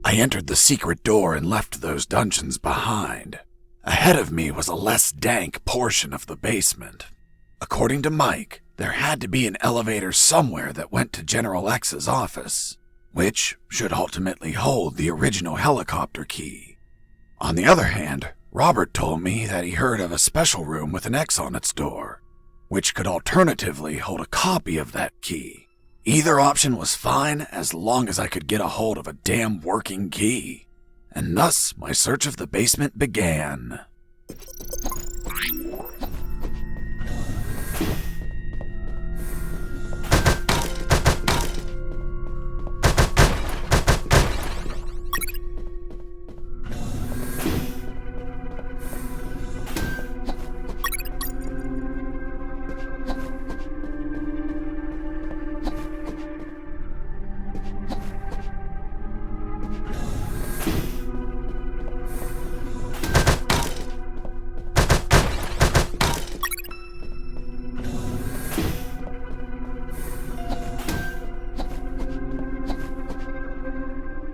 I entered the secret door and left those dungeons behind. Ahead of me was a less dank portion of the basement. According to Mike, there had to be an elevator somewhere that went to General X's office, which should ultimately hold the original helicopter key. On the other hand, Robert told me that he heard of a special room with an X on its door, which could alternatively hold a copy of that key. Either option was fine as long as I could get a hold of a damn working key. And thus my search of the basement began.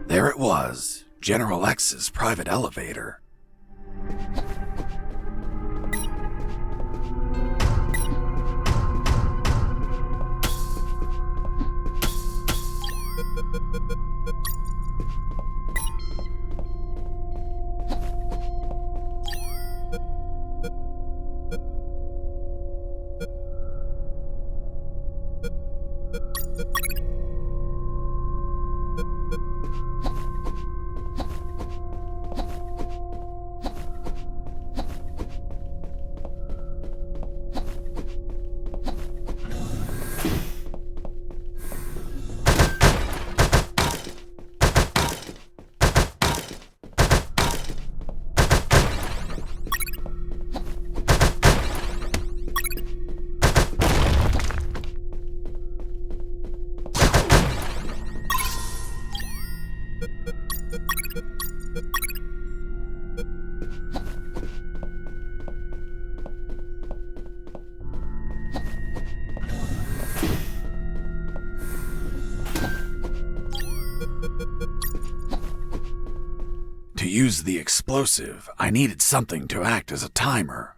There it was, General X's private elevator. To use the explosive, I needed something to act as a timer.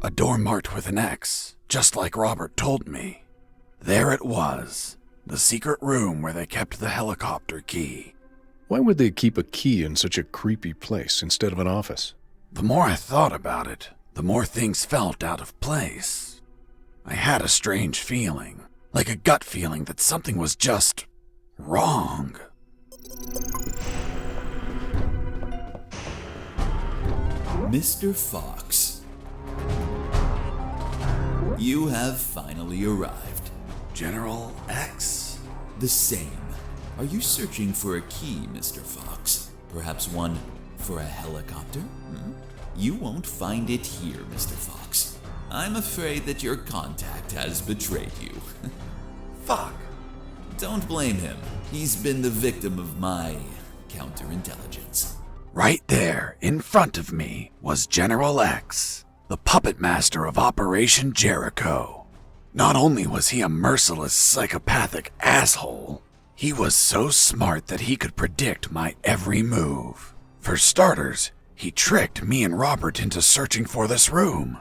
A door marked with an X, just like Robert told me. There it was, the secret room where they kept the helicopter key. Why would they keep a key in such a creepy place instead of an office? The more I thought about it, the more things felt out of place. I had a strange feeling, like a gut feeling that something was just wrong. Mr. Fox, you have finally arrived. General X? The same. Are you searching for a key, Mr. Fox? Perhaps one for a helicopter? You won't find it here, Mr. Fox. I'm afraid that your contact has betrayed you. Fuck. Don't blame him. He's been the victim of my counterintelligence. Right there, in front of me, was General X, the puppet master of Operation Jericho. Not only was he a merciless, psychopathic asshole, he was so smart that he could predict my every move. For starters, he tricked me and Robert into searching for this room.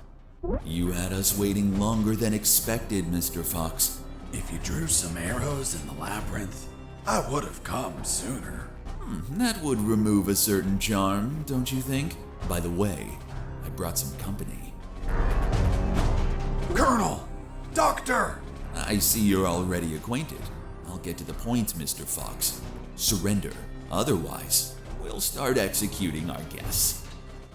You had us waiting longer than expected, Mr. Fox. If you drew some arrows in the labyrinth, I would have come sooner. That would remove a certain charm, don't you think? By the way, I brought some company. Colonel! Doctor! I see you're already acquainted. I'll get to the point, Mr. Fox. Surrender. Otherwise, we'll start executing our guests.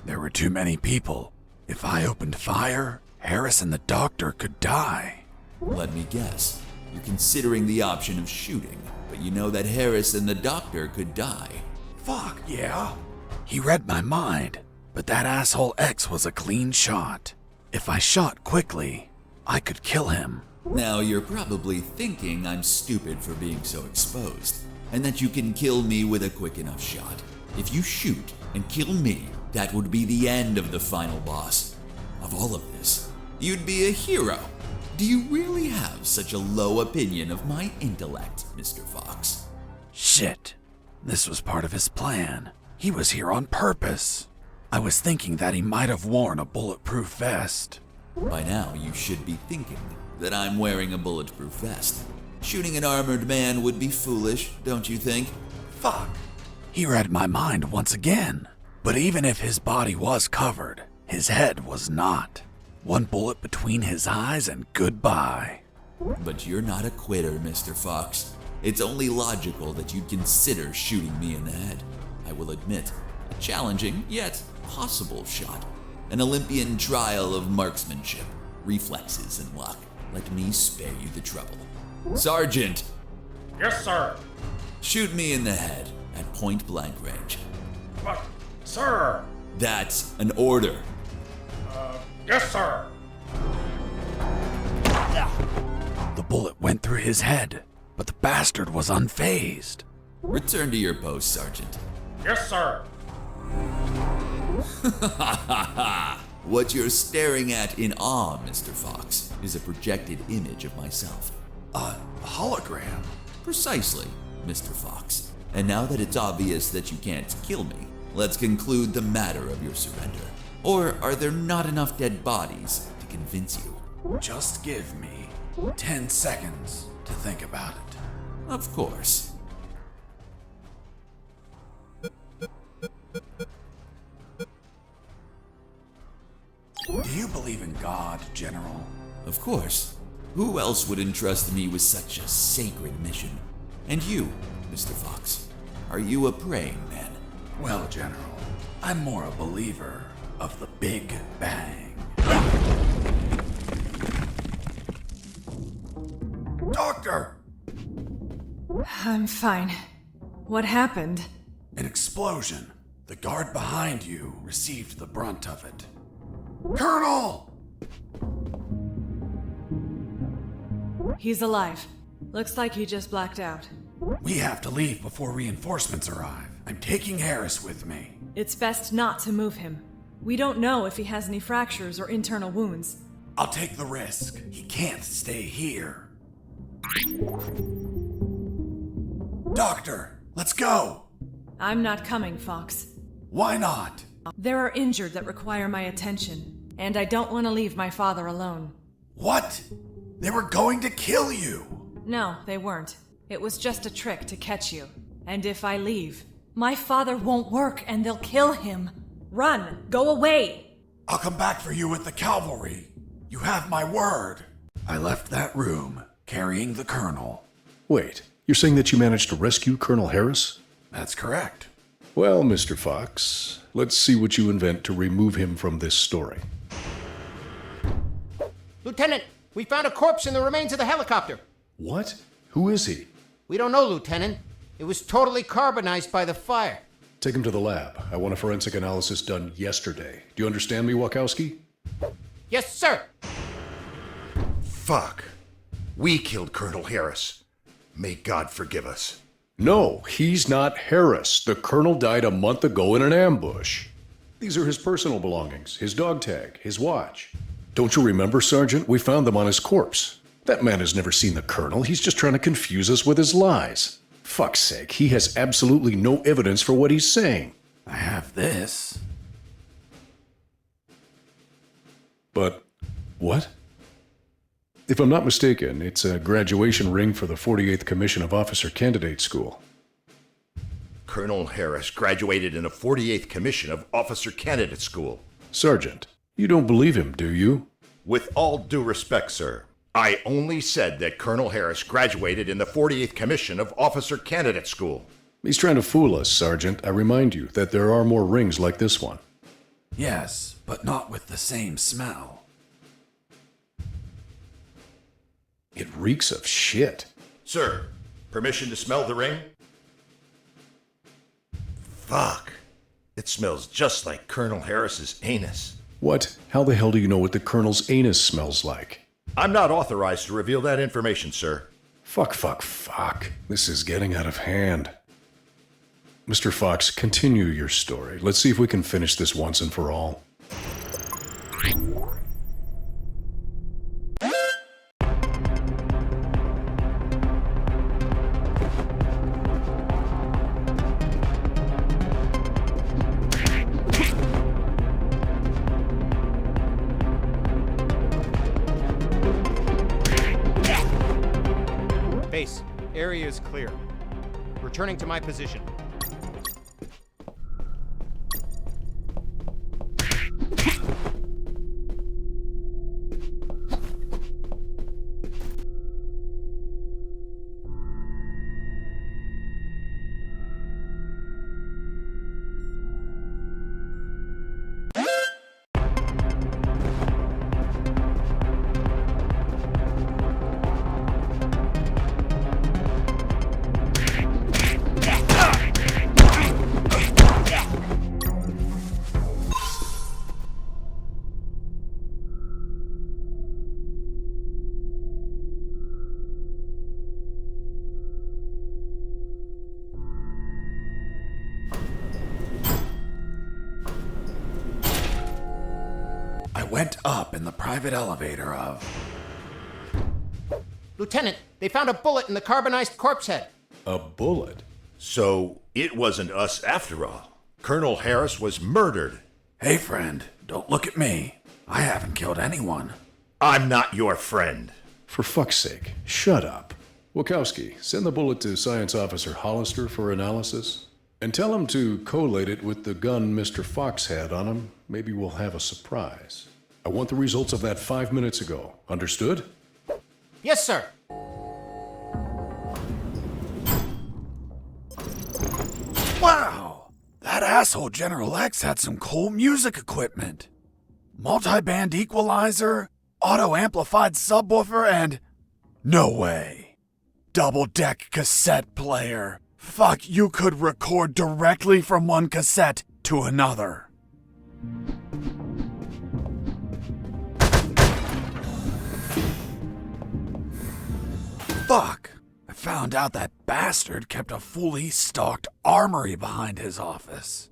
There were too many people. If I opened fire, Harris and the doctor could die. Let me guess. You're considering the option of shooting, but you know that Harris and the doctor could die. Fuck, yeah. He read my mind, but that asshole X was a clean shot. If I shot quickly, I could kill him. Now you're probably thinking I'm stupid for being so exposed. and that you can kill me with a quick enough shot. If you shoot and kill me, that would be the end of the final boss. Of all of this, you'd be a hero. Do you really have such a low opinion of my intellect, Mr. Fox? Shit. This was part of his plan. He was here on purpose. I was thinking that he might have worn a bulletproof vest. By now, you should be thinking that I'm wearing a bulletproof vest. Shooting an armored man would be foolish, don't you think? Fuck. He read my mind once again. But even if his body was covered, his head was not. One bullet between his eyes and goodbye. But you're not a quitter, Mr. Fox. It's only logical that you'd consider shooting me in the head. I will admit, a challenging yet possible shot. An Olympian trial of marksmanship, reflexes, and luck. Let me spare you the trouble. Sergeant! Yes, sir. Shoot me in the head at point blank range. But, sir. That's an order. Yes, sir. The bullet went through his head, but the bastard was unfazed. Return to your post, Sergeant. Yes, sir. What you're staring at in awe, Mr. Fox, is a projected image of myself. A hologram? Precisely, Mr. Fox. And now that it's obvious that you can't kill me, let's conclude the matter of your surrender. Or are there not enough dead bodies to convince you? Just give me 10 seconds to think about it. Of course. Do you believe in God, General? Of course. Who else would entrust me with such a sacred mission? And you, Mr. Fox, are you a praying man? Well, General, I'm more a believer of the Big Bang. Doctor! I'm fine. What happened? An explosion. The guard behind you received the brunt of it. Colonel! He's alive. Looks like he just blacked out. We have to leave before reinforcements arrive. I'm taking Harris with me. It's best not to move him. We don't know if he has any fractures or internal wounds. I'll take the risk. He can't stay here. Doctor, let's go! I'm not coming, Fox. Why not? There are injured that require my attention, and I don't want to leave my father alone. What? They were going to kill you! No, they weren't. It was just a trick to catch you. And if I leave, my father won't work and they'll kill him. Run! Go away! I'll come back for you with the cavalry. You have my word. I left that room, carrying the colonel. Wait, you're saying that you managed to rescue Colonel Harris? That's correct. Well, Mr. Fox, let's see what you invent to remove him from this story. Lieutenant, we found a corpse in the remains of the helicopter. What? Who is he? We don't know, Lieutenant. It was totally carbonized by the fire. Take him to the lab. I want a forensic analysis done yesterday. Do you understand me, Wachowski? Yes, sir. Fuck. We killed Colonel Harris. May God forgive us. No, he's not Harris. The colonel died a month ago in an ambush. These are his personal belongings, his dog tag, his watch. Don't you remember, Sergeant? We found them on his corpse. That man has never seen the colonel. He's just trying to confuse us with his lies. Fuck's sake, he has absolutely no evidence for what he's saying. I have this. But what? If I'm not mistaken, it's a graduation ring for the 48th Commission of Officer Candidate School. Colonel Harris graduated in the 48th Commission of Officer Candidate School. Sergeant, you don't believe him, do you? With all due respect, sir, I only said that Colonel Harris graduated in the 48th Commission of Officer Candidate School. He's trying to fool us, Sergeant. I remind you that there are more rings like this one. Yes, but not with the same smell. It reeks of shit. Sir, permission to smell the ring? Fuck. It smells just like Colonel Harris's anus. What? How the hell do you know what the colonel's anus smells like? I'm not authorized to reveal that information, sir. Fuck. This is getting out of hand. Mr. Fox, continue your story. Let's see if we can finish this once and for all. Base, area is clear. Returning to my position. I went up in the private elevator of... Lieutenant, they found a bullet in the carbonized corpse head. A bullet? So it wasn't us after all. Colonel Harris was murdered. Hey, friend, don't look at me. I haven't killed anyone. I'm not your friend. For fuck's sake, shut up. Wachowski, send the bullet to Science Officer Hollister for analysis. And tell him to collate it with the gun Mr. Fox had on him. Maybe we'll have a surprise. I want the results of that 5 minutes ago. Understood? Yes, sir. Wow! That asshole General X had some cool music equipment. Multi-band equalizer, auto-amplified subwoofer, and... No way. Double-deck cassette player. Fuck, you could record directly from one cassette to another. Fuck. I found out that bastard kept a fully stocked armory behind his office.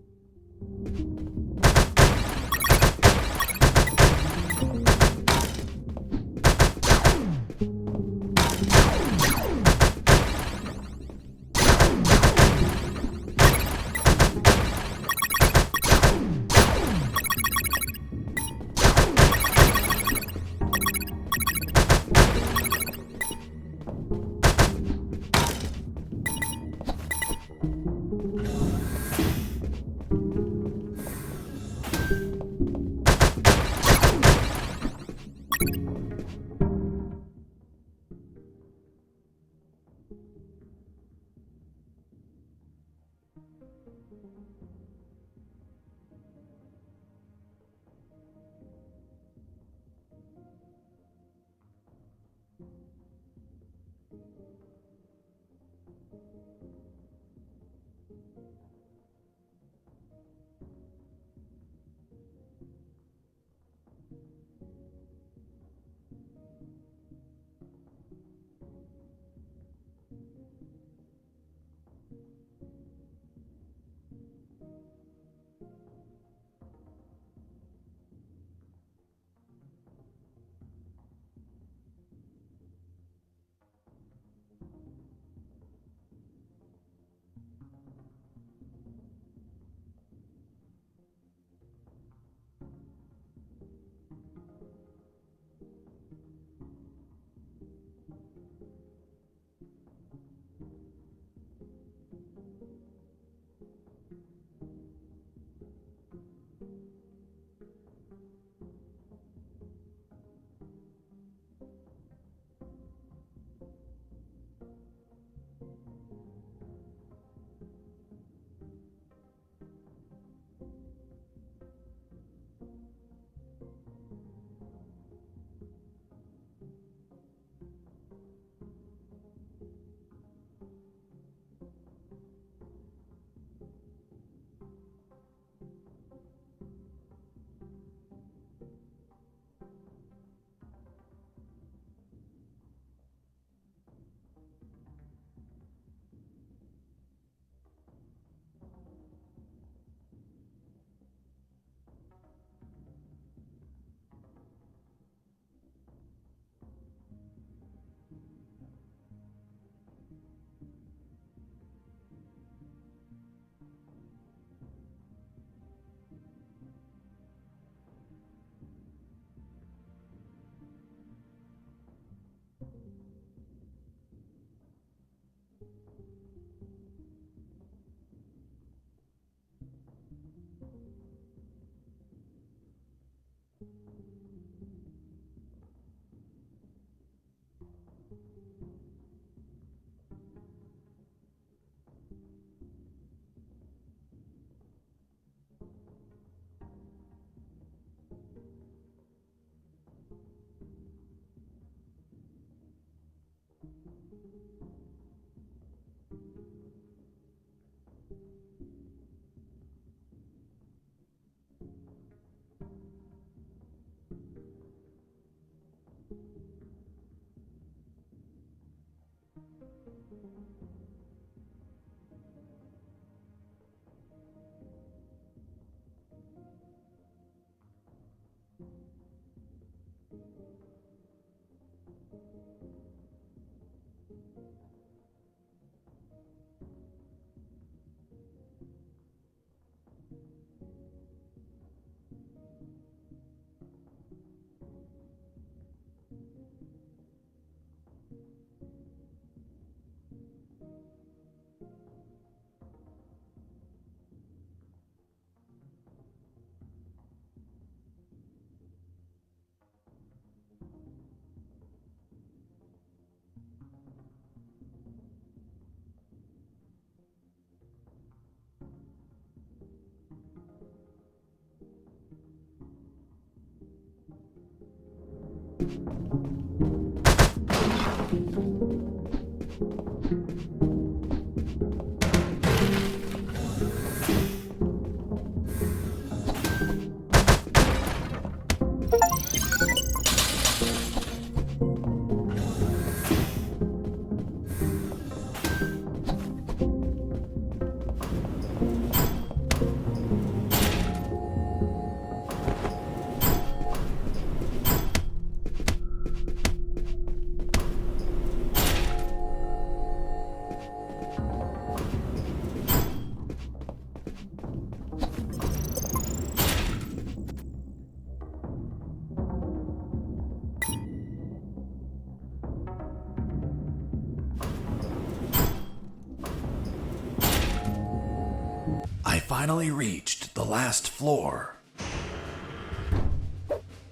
I finally reached the last floor.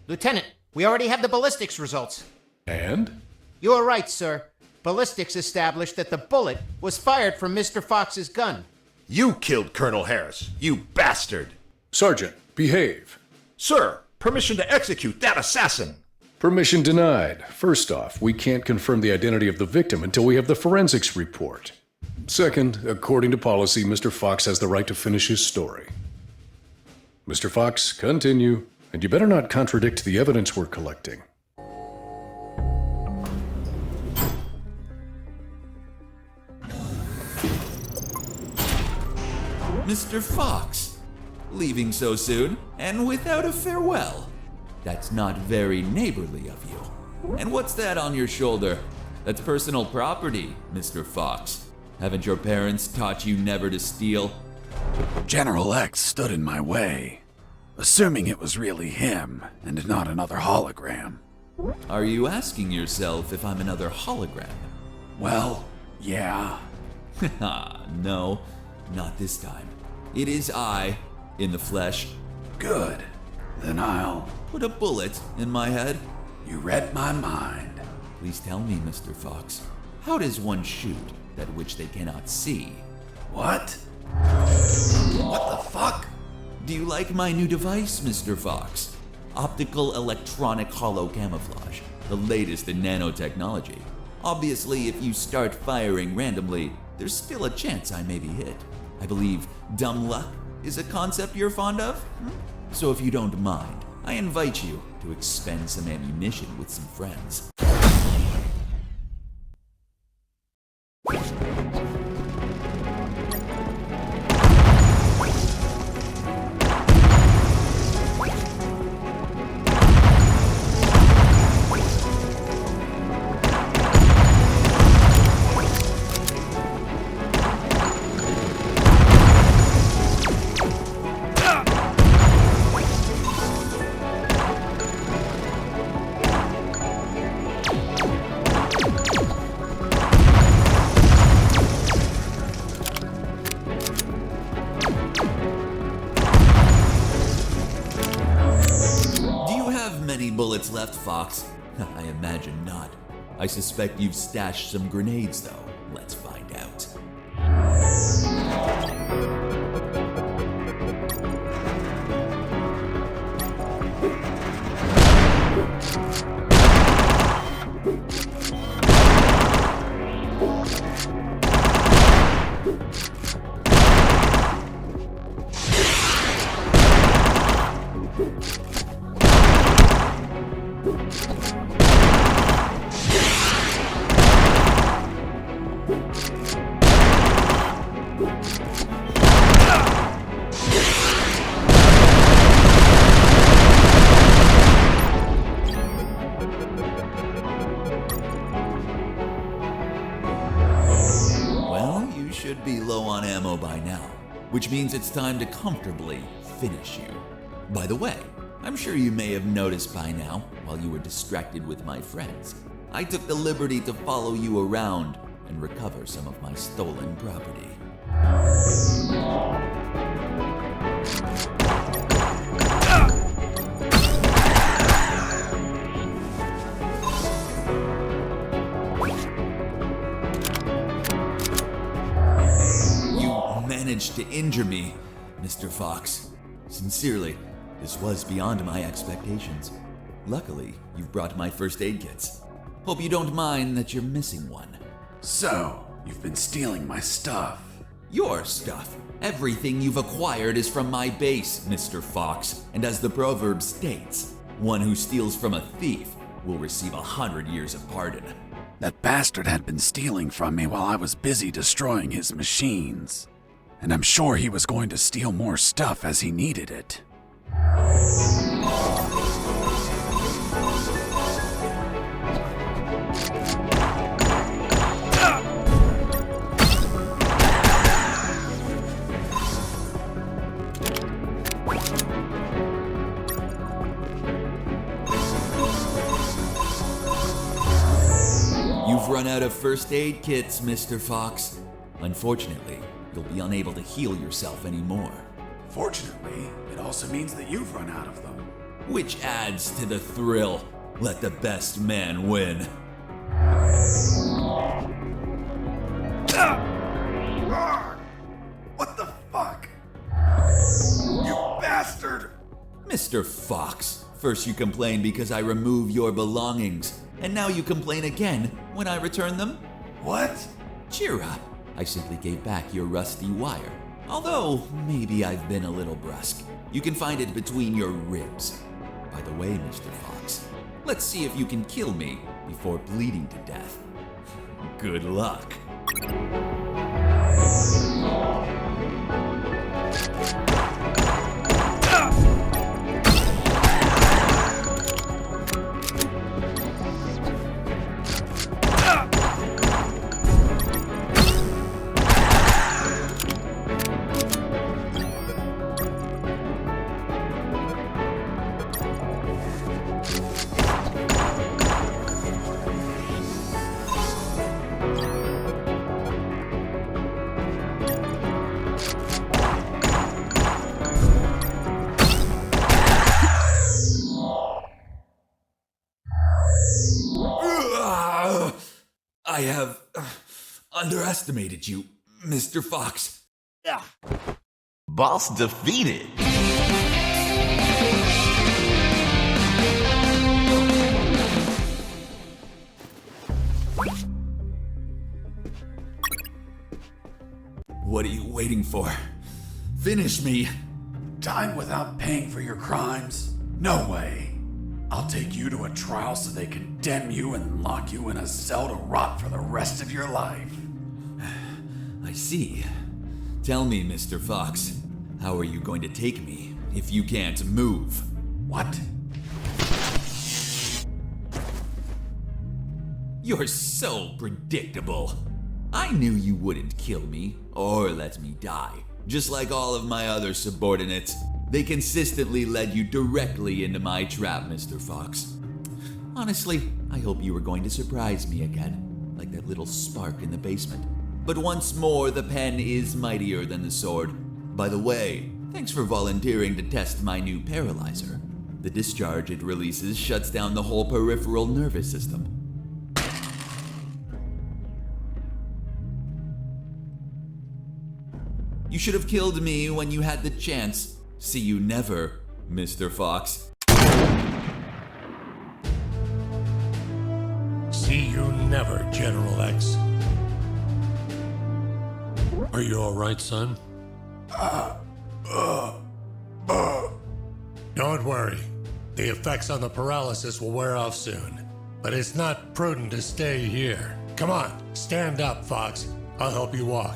Lieutenant, we already have the ballistics results. And? You are right, sir. Ballistics established that the bullet was fired from Mr. Fox's gun. You killed Colonel Harris, you bastard! Sergeant, behave. Sir, permission to execute that assassin! Permission denied. First off, we can't confirm the identity of the victim until we have the forensics report. Second, according to policy, Mr. Fox has the right to finish his story. Mr. Fox, continue. And you better not contradict the evidence we're collecting. Mr. Fox, leaving so soon and without a farewell. That's not very neighborly of you. And what's that on your shoulder? That's personal property, Mr. Fox. Haven't your parents taught you never to steal? General X stood in my way, assuming it was really him and not another hologram. Are you asking yourself if I'm another hologram? Well, yeah. No, not this time. It is I, in the flesh. Good. Then I'll... Put a bullet in my head. You read my mind. Please tell me, Mr. Fox, how does one shoot that which they cannot see? What? What the fuck? Do you like my new device, Mr. Fox? Optical electronic hollow camouflage, the latest in nanotechnology. Obviously, if you start firing randomly, there's still a chance I may be hit. I believe dumb luck is a concept you're fond of? So if you don't mind, I invite you to expend some ammunition with some friends. Bullets left, Fox? I imagine not. I suspect you've stashed some grenades, though. Let's find out. Should be low on ammo by now, which means it's time to comfortably finish you. By the way, I'm sure you may have noticed by now, while you were distracted with my friends, I took the liberty to follow you around and recover some of my stolen property. Managed to injure me, Mr. Fox. Sincerely, this was beyond my expectations. Luckily, you've brought my first aid kits. Hope you don't mind that you're missing one. So, you've been stealing my stuff. Your stuff. Everything you've acquired is from my base, Mr. Fox. And as the proverb states, one who steals from a thief will receive 100 years of pardon. That bastard had been stealing from me while I was busy destroying his machines. And I'm sure he was going to steal more stuff as he needed it. You've run out of first aid kits, Mr. Fox. Unfortunately, you'll be unable to heal yourself anymore. Fortunately, it also means that you've run out of them. Which adds to the thrill. Let the best man win. What the fuck? You bastard! Mr. Fox, first you complain because I remove your belongings, and now you complain again when I return them? What? Cheer up. I simply gave back your rusty wire. Although, maybe I've been a little brusque. You can find it between your ribs. By the way, Mr. Fox, let's see if you can kill me before bleeding to death. Good luck. I have underestimated you, Mr. Fox. Boss defeated. What are you waiting for? Finish me. Time without paying for your crimes? No way. I'll take you to a trial so they condemn you and lock you in a cell to rot for the rest of your life. I see. Tell me, Mr. Fox, how are you going to take me if you can't move? What? You're so predictable. I knew you wouldn't kill me or let me die. Just like all of my other subordinates, they consistently led you directly into my trap, Mr. Fox. Honestly, I hope you were going to surprise me again, like that little spark in the basement. But once more, the pen is mightier than the sword. By the way, thanks for volunteering to test my new paralyzer. The discharge it releases shuts down the whole peripheral nervous system. You should have killed me when you had the chance. See you never, Mr. Fox. See you never, General X. Are you all right, son? Don't worry. The effects on the paralysis will wear off soon. But it's not prudent to stay here. Come on, stand up, Fox. I'll help you walk.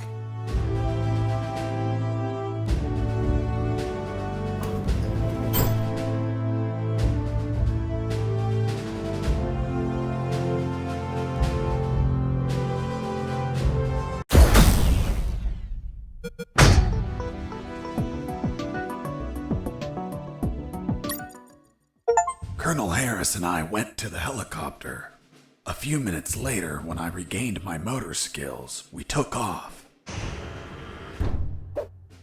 Colonel Harris and I went to the helicopter. A few minutes later, when I regained my motor skills, we took off.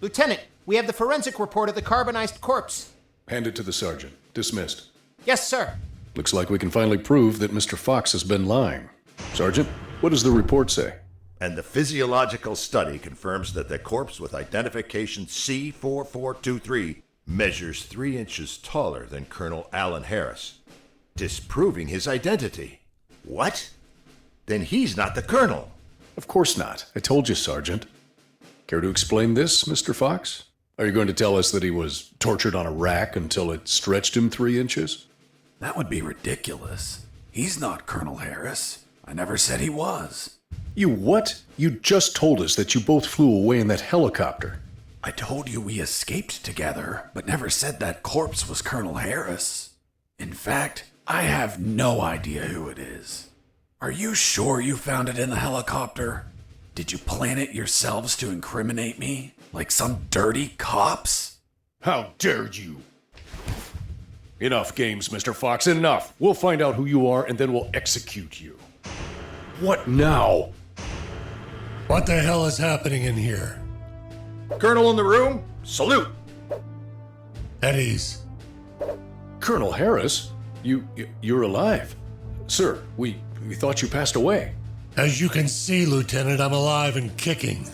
Lieutenant, we have the forensic report of the carbonized corpse. Hand it to the sergeant. Dismissed. Yes, sir. Looks like we can finally prove that Mr. Fox has been lying. Sergeant, what does the report say? And the physiological study confirms that the corpse with identification C4423 measures 3 inches taller than Colonel Alan Harris. disproving his identity. What? Then he's not the Colonel. Of course not. I told you, Sergeant. Care to explain this, Mr. Fox? Are you going to tell us that he was tortured on a rack until it stretched him 3 inches? That would be ridiculous. He's not Colonel Harris. I never said he was. You what? You just told us that you both flew away in that helicopter. I told you we escaped together, but never said that corpse was Colonel Harris. In fact, I have no idea who it is. Are you sure you found it in the helicopter? Did you plan it yourselves to incriminate me? Like some dirty cops? How dare you! Enough games, Mr. Fox, enough! We'll find out who you are and then we'll execute you. What now? What the hell is happening in here? Colonel in the room? Salute! At ease. Colonel Harris? You're alive. Sir, we thought you passed away. As you can see, Lieutenant, I'm alive and kicking.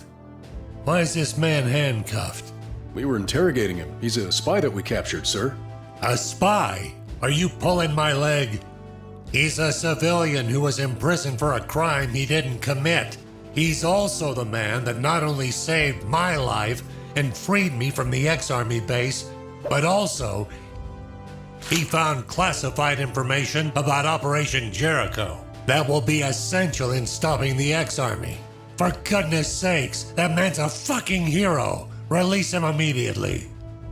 Why is this man handcuffed? We were interrogating him. He's a spy that we captured, sir. A spy? Are you pulling my leg? He's a civilian who was imprisoned for a crime he didn't commit. He's also the man that not only saved my life and freed me from the ex-Army base, but also he found classified information about Operation Jericho that will be essential in stopping the ex-Army. For goodness sakes, that man's a fucking hero. Release him immediately.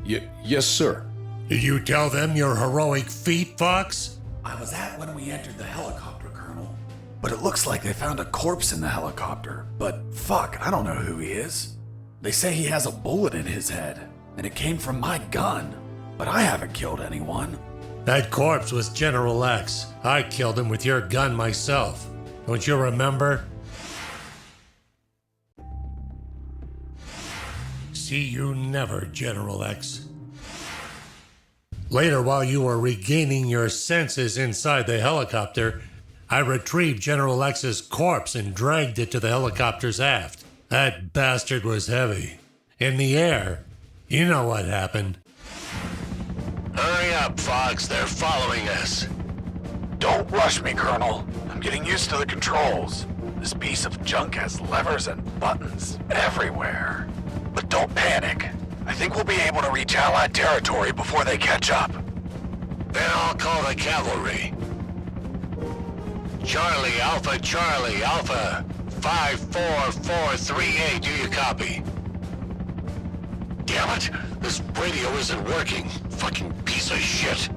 Yes, sir. Did you tell them your heroic feat, Fox? I was at when we entered the helicopter, Colonel. But it looks like they found a corpse in the helicopter. But fuck, I don't know who he is. They say he has a bullet in his head, and it came from my gun. But I haven't killed anyone. That corpse was General X. I killed him with your gun myself. Don't you remember? See you never, General X. Later, while you were regaining your senses inside the helicopter, I retrieved General X's corpse and dragged it to the helicopter's aft. That bastard was heavy. In the air, you know what happened. Hurry up, Fox. They're following us. Don't rush me, Colonel. I'm getting used to the controls. This piece of junk has levers and buttons everywhere. But don't panic. I think we'll be able to reach Allied territory before they catch up. Then I'll call the cavalry. Charlie, Alpha, 54438, do you copy? Damn it, this radio isn't working. Fucking piece of shit.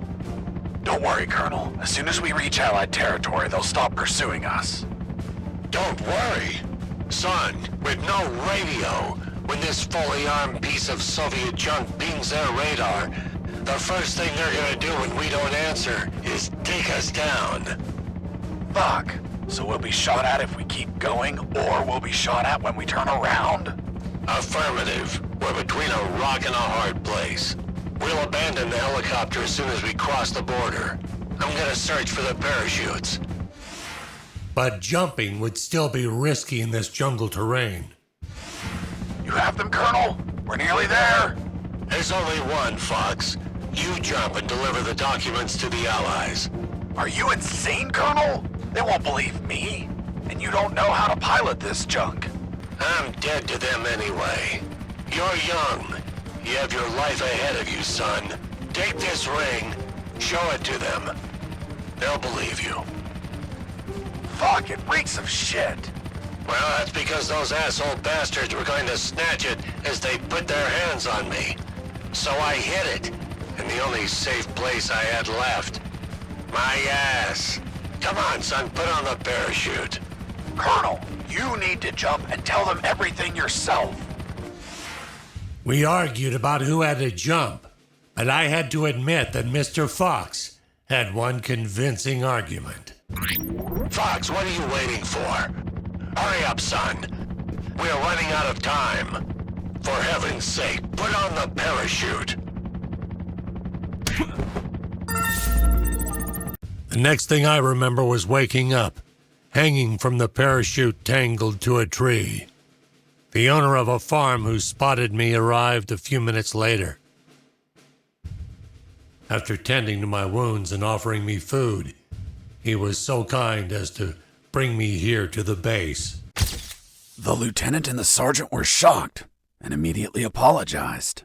Don't worry, Colonel. As soon as we reach Allied territory, they'll stop pursuing us. Don't worry. Son, with no radio, when this fully armed piece of Soviet junk pings their radar, the first thing they're gonna do when we don't answer is take us down. Fuck. So we'll be shot at if we keep going, or we'll be shot at when we turn around? Affirmative. We're between a rock and a hard place. We'll abandon the helicopter as soon as we cross the border. I'm gonna search for the parachutes. But jumping would still be risky in this jungle terrain. You have them, Colonel? We're nearly there. There's only one, Fox. You jump and deliver the documents to the Allies. Are you insane, Colonel? They won't believe me. And you don't know how to pilot this junk. I'm dead to them anyway. You're young. You have your life ahead of you, son. Take this ring, show it to them. They'll believe you. Fuck, it reeks of shit. Well, that's because those asshole bastards were going to snatch it as they put their hands on me. So I hid it, in the only safe place I had left. My ass. Come on, son, put on the parachute. Colonel, you need to jump and tell them everything yourself. We argued about who had to jump, but I had to admit that Mr. Fox had one convincing argument. Fox, what are you waiting for? Hurry up, son. We're running out of time. For heaven's sake, put on the parachute. The next thing I remember was waking up, hanging from the parachute tangled to a tree. The owner of a farm who spotted me arrived a few minutes later. After tending to my wounds and offering me food, he was so kind as to bring me here to the base. The lieutenant and the sergeant were shocked and immediately apologized.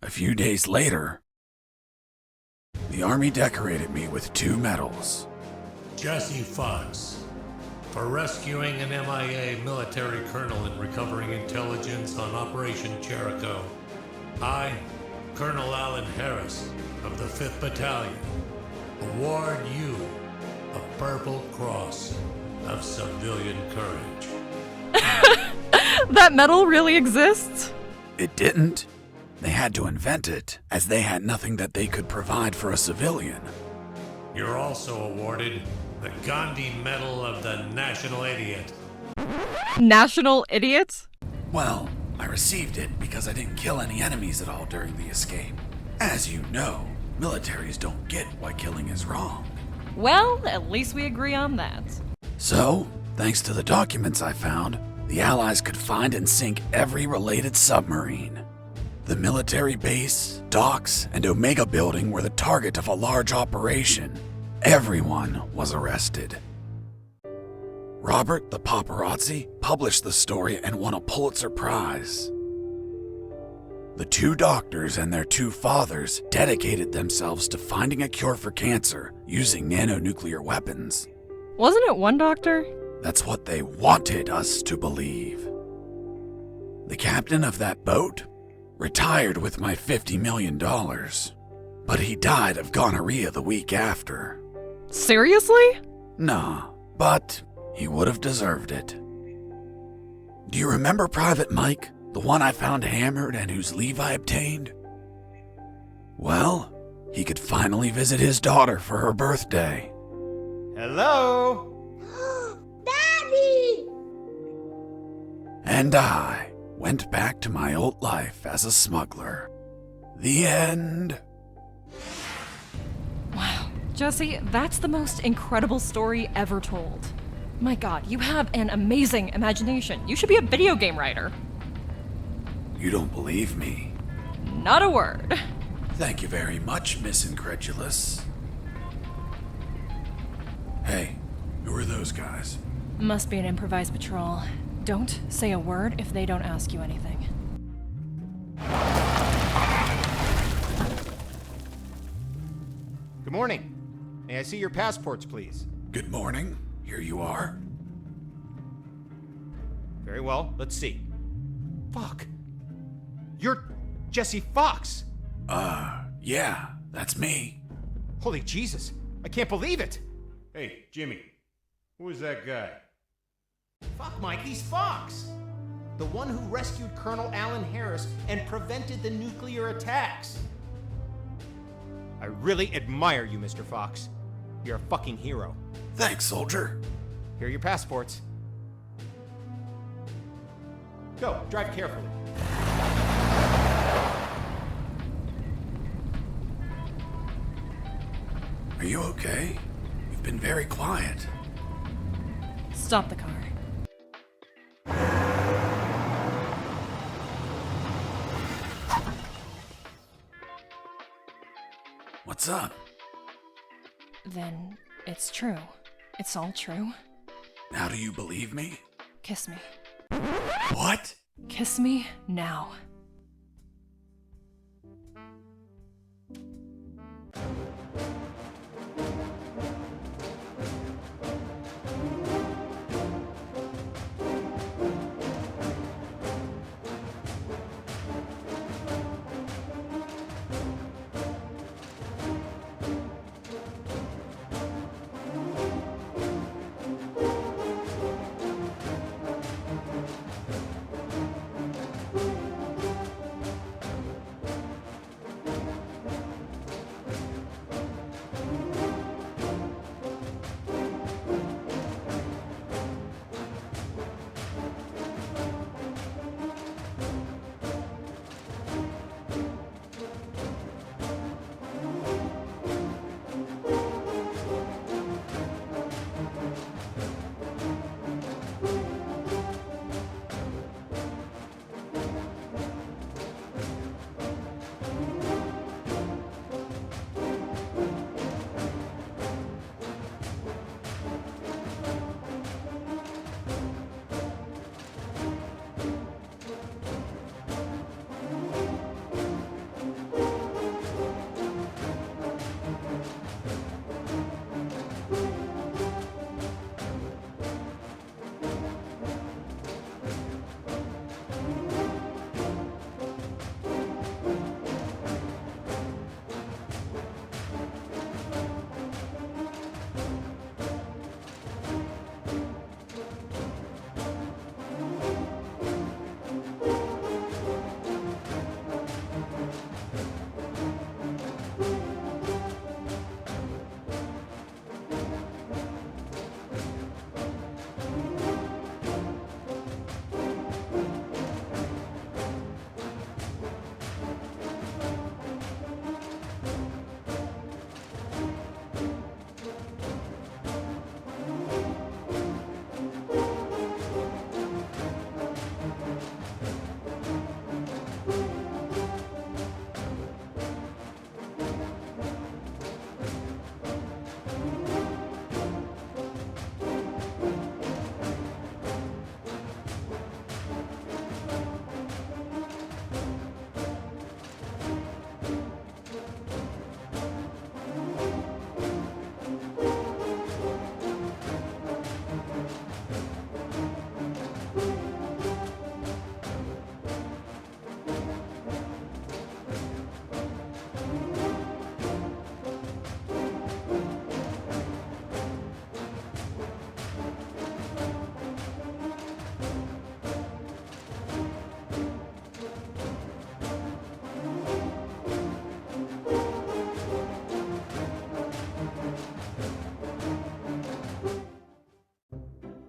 A few days later, the Army decorated me with 2 medals. Jesse Fox, for rescuing an MIA military colonel and recovering intelligence on Operation Jericho. I, Colonel Alan Harris of the 5th Battalion, award you a Purple Cross of Civilian Courage. That medal really exists? It didn't. They had to invent it, as they had nothing that they could provide for a civilian. You're also awarded the Gandhi Medal of the National Idiot. National idiot? Well, I received it because I didn't kill any enemies at all during the escape. As you know, militaries don't get why killing is wrong. Well, at least we agree on that. So, thanks to the documents I found, the Allies could find and sink every related submarine. The military base, docks, and Omega building were the target of a large operation. Everyone was arrested. Robert the paparazzi published the story and won a Pulitzer Prize. The 2 doctors and their 2 fathers dedicated themselves to finding a cure for cancer using nanonuclear weapons. Wasn't it one doctor? That's what they wanted us to believe. The captain of that boat retired with my $50 million, but he died of gonorrhea the week after. Seriously? Nah, but he would have deserved it. Do you remember Private Mike, the one I found hammered and whose leave I obtained? Well, he could finally visit his daughter for her birthday. Hello? Daddy! And I went back to my old life as a smuggler. The end. Wow, Jesse, that's the most incredible story ever told. My God, you have an amazing imagination. You should be a video game writer. You don't believe me? Not a word. Thank you very much, Miss Incredulous. Hey, who are those guys? Must be an improvised patrol. Don't say a word if they don't ask you anything. Good morning. May I see your passports, please? Good morning. Here you are. Very well, let's see. Fuck. You're Jesse Fox. Yeah, that's me. Holy Jesus, I can't believe it. Hey, Jimmy, who is that guy? Fuck, Mike, he's Fox. The one who rescued Colonel Alan Harris and prevented the nuclear attacks. I really admire you, Mr. Fox. You're a fucking hero. Thanks, soldier. Here are your passports. Go, drive carefully. Are you okay? You've been very quiet. Stop the car. What's up? Then it's true. It's all true. Now do you believe me? Kiss me. What? Kiss me now.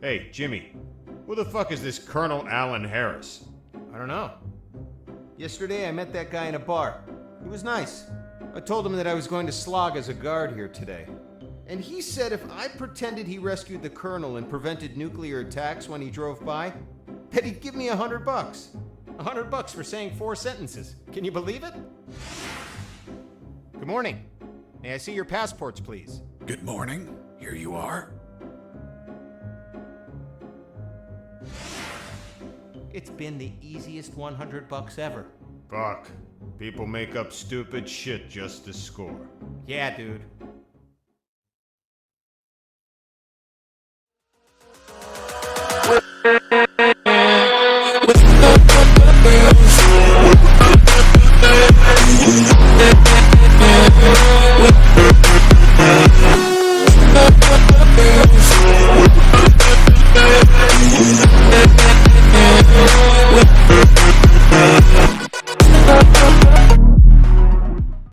Hey, Jimmy. Who the fuck is this Colonel Alan Harris? I don't know. Yesterday I met that guy in a bar. He was nice. I told him that I was going to slog as a guard here today. And he said if I pretended he rescued the colonel and prevented nuclear attacks when he drove by, that he'd give me $100. $100 for saying 4 sentences. Can you believe it? Good morning. May I see your passports, please? Good morning. Here you are. It's been the easiest $100 ever. Fuck. People make up stupid shit just to score. Yeah, dude.